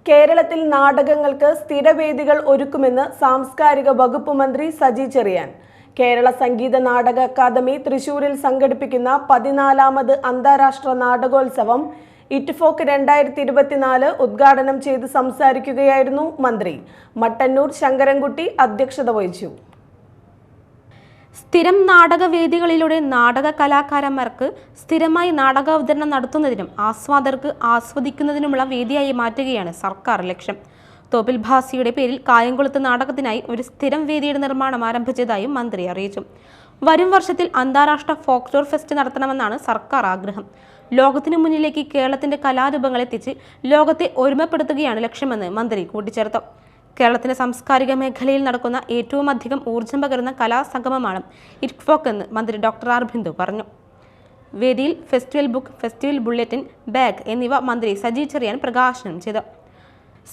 കേരളത്തിൽ നാടകങ്ങൾക്ക് സ്ഥിരവേദികൾ ഒരുക്കുമെന്ന് സാംസ്കാരിക വകുപ്പ് മന്ത്രി സജി ചെറിയാൻ. കേരള സംഗീത നാടക അക്കാദമി തൃശൂരിൽ സംഘടിപ്പിക്കുന്ന 14ാമത് അന്താരാഷ്ട്ര നാടകോത്സവം ഇറ്റ്ഫോക്ക് 2024 ഉദ്ഘാടനം ചെയ്ത് സംസാരിക്കുകയായിരുന്നു മന്ത്രി. മട്ടന്നൂർ ശങ്കരൻകുട്ടി അധ്യക്ഷത വഹിച്ചു. സ്ഥിരം നാടകവേദികളിലൂടെ നാടക കലാകാരന്മാർക്ക് സ്ഥിരമായി നാടകാവതരണം നടത്തുന്നതിനും ആസ്വാദകർക്ക് ആസ്വദിക്കുന്നതിനുമുള്ള വേദിയായി മാറ്റുകയാണ് സർക്കാർ ലക്ഷ്യം. തോപ്പിൽ ഭാസിയുടെ പേരിൽ കായംകുളത്ത് നാടകത്തിനായി ഒരു സ്ഥിരം വേദിയുടെ നിർമ്മാണം ആരംഭിച്ചതായും മന്ത്രി അറിയിച്ചു. വരും വർഷത്തിൽ അന്താരാഷ്ട്ര ഫോക്ലോർ ഫെസ്റ്റ് നടത്തണമെന്നാണ് സർക്കാർ ആഗ്രഹം. ലോകത്തിനു മുന്നിലേക്ക് കേരളത്തിന്റെ കലാരൂപങ്ങളെത്തിച്ച് ലോകത്തെ ഒരുമപ്പെടുത്തുകയാണ് ലക്ഷ്യമെന്ന് മന്ത്രി കൂട്ടിച്ചേർത്തു. കേരളത്തിന്റെ സാംസ്കാരിക മേഖലയിൽ നടക്കുന്ന ഏറ്റവും അധികം ഊർജ്ജം പകരുന്ന കലാസംഗമമാണ് ഇറ്റ്ഫോക്ക് എന്ന് മന്ത്രി ഡോക്ടർ ആർ ബിന്ദു പറഞ്ഞു. വേദിയിൽ festival book, festival bulletin, bag എന്നിവ മന്ത്രി സജി ചെറിയാൻ പ്രകാശനം ചെയ്തു.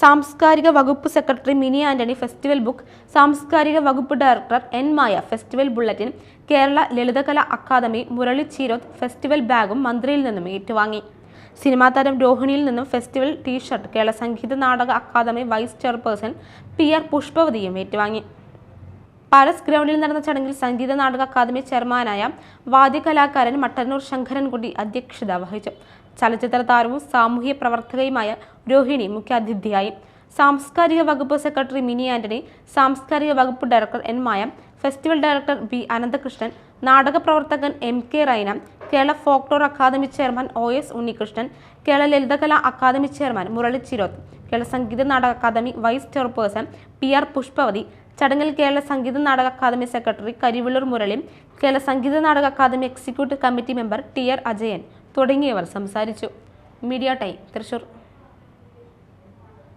സാംസ്കാരിക വകുപ്പ് secretary Mini Antony festival book, സാംസ്കാരിക വകുപ്പ് director N Maya festival bulletin, Kerala Lalithakala academy Murali Cheeroth festival ബാഗും മന്ത്രിയിൽ നിന്നും ഏറ്റുവാങ്ങി. സിനിമാ താരം രോഹിണിയിൽ നിന്നും festival T shirt Kerala Sangeetha Nataka academy vice chairperson PR പുഷ്പവതിയും ഏറ്റുവാങ്ങി. പാലസ് ഗ്രൗണ്ടിൽ നടന്ന ചടങ്ങിൽ സംഗീത നാടക അക്കാദമി ചെയർമാനായ വാദ്യകലാകാരൻ മട്ടന്നൂർ ശങ്കരൻകുട്ടി അധ്യക്ഷത വഹിച്ചു. ചലച്ചിത്ര താരവും സാമൂഹ്യ പ്രവർത്തകയുമായ രോഹിണി മുഖ്യാതിഥിയായി. സാംസ്കാരിക വകുപ്പ് സെക്രട്ടറി മിനി ആന്റണി, സാംസ്കാരിക വകുപ്പ് director N Maya, festival director B Ananthakrishnan, നാടക പ്രവർത്തകൻ MK Raina, Kerala folklore academy chairman OS Unnikrishnan, Kerala Lalithakala academy chairman Murali Cheeroth, Kerala Sangeetha Nataka academy vice chairperson PR Pushpavathi, ചടങ്ങിൽ Kerala Sangeetha Nataka academy secretary Karivellur Murali, Kerala Sangeetha Nataka academy executive committee member TR Ajayan തുടങ്ങിയവർ സംസാരിച്ചു. Media time, Thrissur.